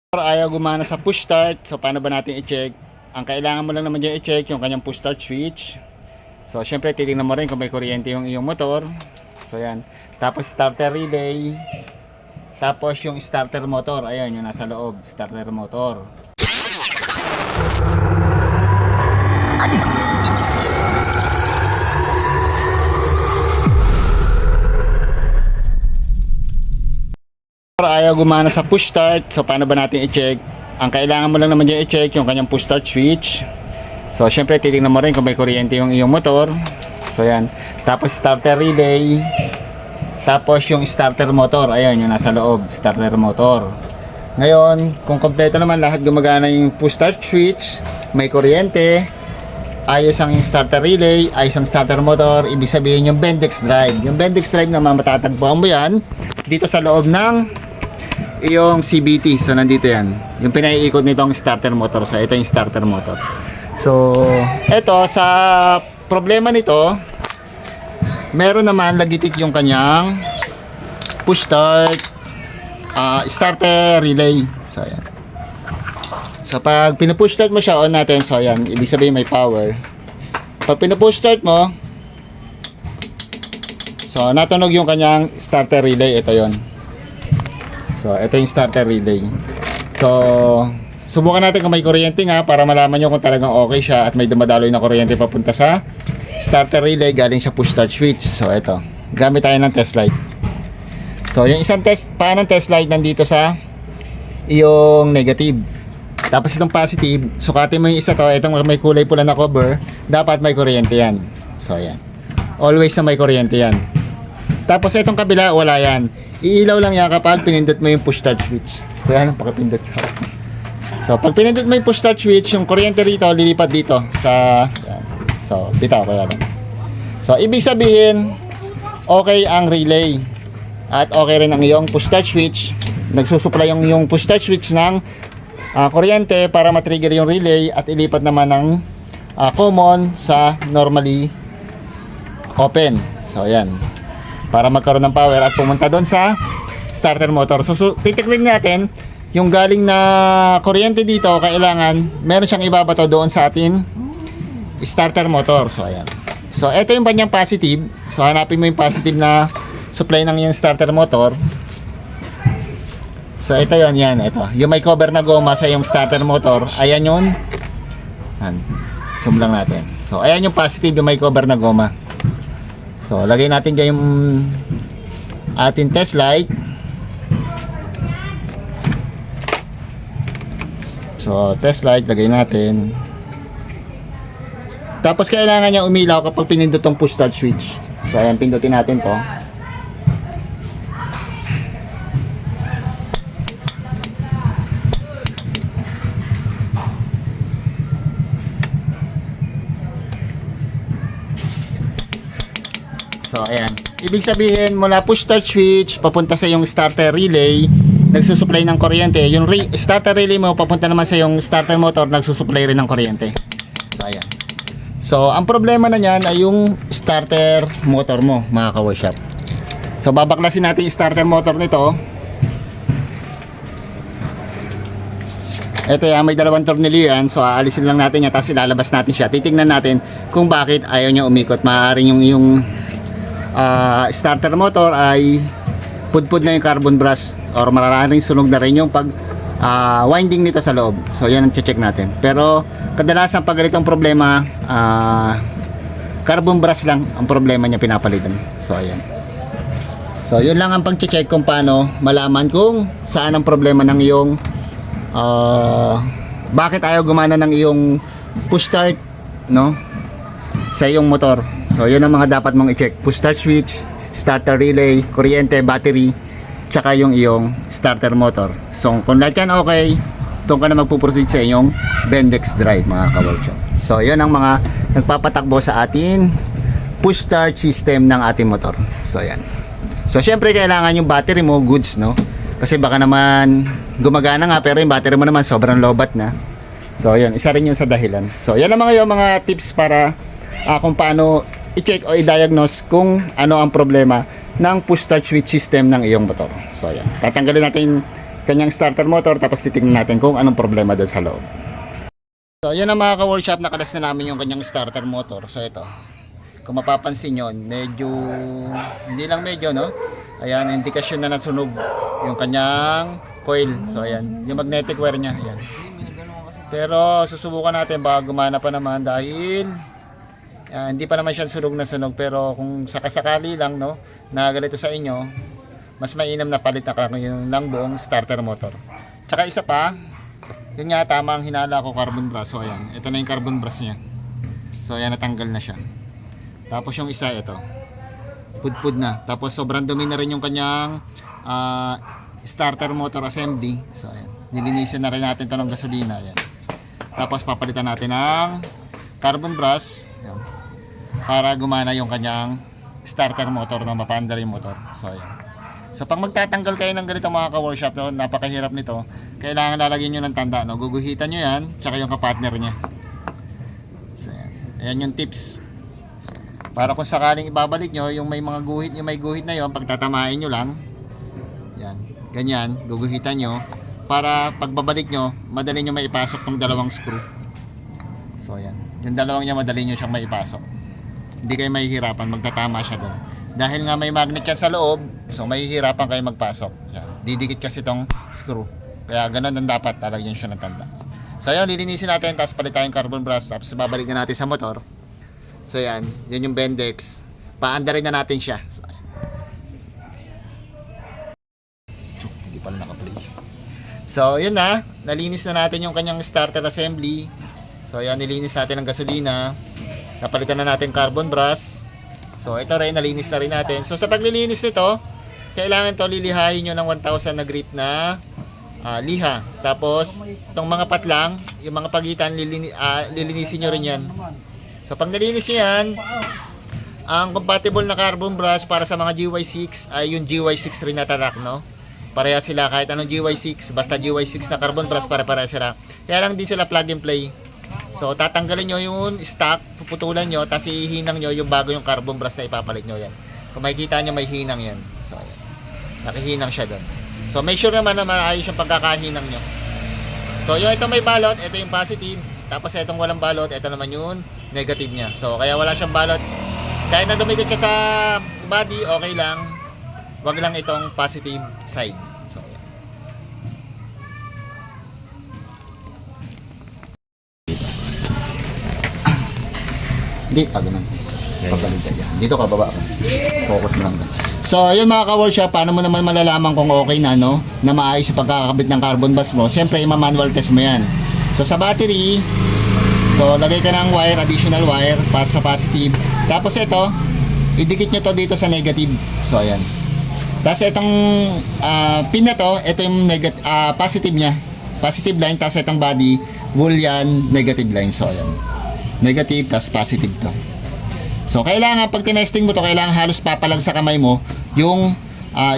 Ayaw gumana sa push start. So paano ba natin i-check? Ang kailangan mo lang naman yung i-check yung kanyang push start switch. So syempre titingnan mo rin kung may kuryente yung iyong motor. So yan. Tapos starter relay. Tapos yung starter motor. Ayan yung nasa loob, starter motor. Ayaw gumana sa push start. So paano ba natin i-check? Ang kailangan mo lang naman yung i-check yung kanyang push start switch. So syempre titingnan mo rin kung may kuryente yung iyong motor. So yan. Tapos starter relay. Tapos yung starter motor. Ayan yung nasa loob, starter motor. Ngayon, kung kompleto naman lahat, gumagana yung push start switch, may kuryente, ayos ang starter relay, ayos ang starter motor, ibig sabihin yung Bendix drive. Yung Bendix drive naman matatagpuan mo yan dito sa loob ng iyong CVT. So nandito yan, yung pinaiikot nitong starter motor. So ito yung starter motor. So ito, sa problema nito, meron naman lagitik yung kanyang push start starter relay. So ayan. So pag pinupush start mo siya, on natin. So ayan, ibig sabihin may power. Pag pinupush start mo, so natunog yung kanyang starter relay. Ito yon. So ito yung starter relay. So subukan natin kung may kuryente nga, para malaman nyo kung talagang okay siya at may dumadaloy na kuryente papunta sa starter relay galing sa push start switch. So ito, gamit tayo ng test light. So yung isang paan ng test light nandito sa iyong negative. Tapos itong positive, sukatin mo yung isa to, itong may kulay pula na cover, dapat may kuryente yan. So ayan, always na may kuryente yan. Tapos itong kabila, wala yan. Iilaw lang yan kapag pinindot mo yung push start switch. Kaya nang pakipindot ka. So pag pinindot mo yung push start switch, yung kuryente rito lilipat dito sa yan. So bitaw ko yan. So ibig sabihin, okay ang relay at okay rin ang iyong push start switch. Nagsusupply yung push start switch ng kuryente para matrigger yung relay at ilipat naman ng common sa normally open. So ayan, para magkaroon ng power at pumunta doon sa starter motor. So titikrin natin yung galing na kuryente dito, kailangan meron siyang ibabato doon sa atin starter motor. So ayan. So ito yung kanyang positive. So hanapin mo yung positive na supply ng yung starter motor. So ito yon, yan, ito. Yung may cover na goma sa yung starter motor, ayan yun. Yan. Zoom lang natin. So ayan yung positive, yung may cover na goma. So lagay natin dyan yung ating test light. So test light, lagay natin. Tapos kailangan niya umilaw kapag pinindot tong push start switch. So ayan, pindutin natin to. So ayan, ibig sabihin mula push start switch papunta sa yung starter relay, nagsusupply ng kuryente. Yung starter relay mo papunta naman sa yung starter motor, nagsusupply rin ng kuryente. So ayan. So ang problema na niyan ay yung starter motor mo, mga ka-workshop. So babaklasin natin yung starter motor nito. Ito yan, may dalawang tornilyo yan. So aalisin lang natin yan, tapos ilalabas natin siya. Titingnan natin kung bakit ayaw niya umikot. Maaaring yung starter motor ay pudpud na yung carbon brush, or maraming sunog na rin yung pag winding nito sa loob. So yan ang check natin. Pero kadalasan pag ganitong problema, carbon brush lang ang problema niya pinapalitan. So ayan. So yun lang ang pang-check kung paano malaman kung saan ang problema ng iyong bakit ayaw gumana ng iyong push start, no, sa iyong motor. So yun ang mga dapat mong i-check: push start switch, starter relay, kuryente, battery, tsaka yung iyong starter motor. So kung lahat yan okay, doon ka na magpuproceed sa iyong Bendix drive, mga ka-workshop. So yun ang mga nagpapatakbo sa atin push start system ng ating motor. So yan. So syempre kailangan yung battery mo goods, no, kasi baka naman gumagana nga pero yung battery mo naman sobrang lobat na. So yun, isa rin yun sa dahilan. So yan ang mga tips para kung paano i-check o i-diagnose kung ano ang problema ng push start switch system ng iyong motor. So ayan, tatanggalin natin kanyang starter motor, tapos titingnan natin kung anong problema doon sa loob. So, yan ang mga ka-workshop, nakalas na namin yung kanyang starter motor. So, ito. Kung mapapansin nyo, medyo, hindi lang medyo, no? Ayan, indikasyon na nasunog yung kanyang coil. So, ayan. Yung magnetic wire niya, ayan. Pero, susubukan natin, baka gumana pa naman dahil hindi pa naman siya sunog na sunog. Pero, kung sakasakali lang, no, na ganito sa inyo, mas mainam na palit na lang yung lang buong starter motor. Tsaka isa pa, yun nga, tama ang hinala ko, carbon brush. So, ayan. Ito na yung carbon brush niya. So, ayan, natanggal na siya. Tapos yung isa, ito. Pudpud na. Tapos, sobrang dumi na rin yung kanyang starter motor assembly. So, ayan. Nilinisin na rin natin ito ng gasolina. Ayan. Tapos, papalitan natin ng carbon brush. Ayan. Para gumana yung kanyang starter motor na mapaandar yung motor. So, ayan. So pag magtatanggal kayo ng ganito mga ka-workshop, no, napakahirap nito. Kailangan lalagyan nyo ng tanda, no? Guguhitan nyo yan, tsaka yung kapartner nya. So ayan. Ayan yung tips. Para kung sakaling ibabalik nyo, yung may mga guhit, yung may guhit na yon, pagtatamain nyo lang. Yan. Ganyan, guguhitan nyo. Para pagbabalik nyo, madali nyo maipasok tong dalawang screw. So ayan. Yung dalawang nya, madali nyo siyang maipasok. Hindi kayo mahihirapan, magtatama siya doon. Dahil nga may magnet yan sa loob, so mahihirapan kayo magpasok. Yan. Didikit kasi itong screw. Kaya ganun ang dapat, talagyan siya ng tanda. So yan, lilinisin natin, tapos palit tayong carbon brush, tapos babalik na natin sa motor. So yan, yun yung Bendix. Paandarin na natin siya. So, hindi pala naka-play. So yun na, nalinis na natin yung kanyang starter assembly. So yan, nilinis natin ng gasolina. Napalitan na natin carbon brush. So ito rin, nalinis na rin natin. So sa paglilinis nito, kailangan to lilihahin nyo ng 1,000 na grit na liha. Tapos, itong mga patlang, yung mga pagitan, lilinisin nyo rin yan. So pag nalinis nyo yan, ang compatible na carbon brush para sa mga GY6 ay yung GY6 rin na tarak, no? Pareha sila, kahit anong GY6, basta GY6 na carbon brush, para sila. Kaya lang di sila plug and play. So tatanggalin nyo yung stock, puputulan nyo, tapos ihinang nyo yung bago yung carbon brush na ipapalit nyo yan. Kung makikita nyo, may hinang yan. So ayan, nakihinang siya doon. So make sure naman na maayos yung pagkakahinang nyo. So yung ito may balot, ito yung positive. Tapos itong walang balot, ito naman yung negative nya. So kaya wala siyang balot. Kahit na dumikit siya sa body, okay lang. Wag lang itong positive side. So ayan. Hindi, ganun. Pabalik ka dyan. Dito ka, baba ka. Focus mo lang dyan. So, ayun mga ka-workshop, paano mo naman malalaman kung okay na, no? Na maayos yung pagkakabit ng carbon brush mo? Siyempre, ima-manual test mo yan. So, sa battery, so, lagay ka ng wire, additional wire, para sa positive. Tapos ito, idikit nyo to dito sa negative. So, ayan. Tapos itong pin na to, ito yung positive nya. Positive line, tapos itong body, wool yan, negative line. So, ayan. Negative, tas positive to. So, kailangan pag tinesting mo to, kailangan halos papalag sa kamay mo yung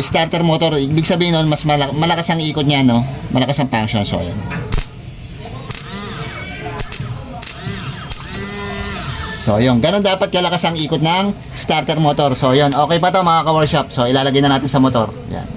starter motor. Ibig sabihin nun, mas malakas ang ikot niya, no? Malakas ang function. So, ayan. So, yun. Ganun dapat kalakas ang ikot ng starter motor. So, yun. Okay pa to mga ka-workshop. So, ilalagay na natin sa motor. Yan.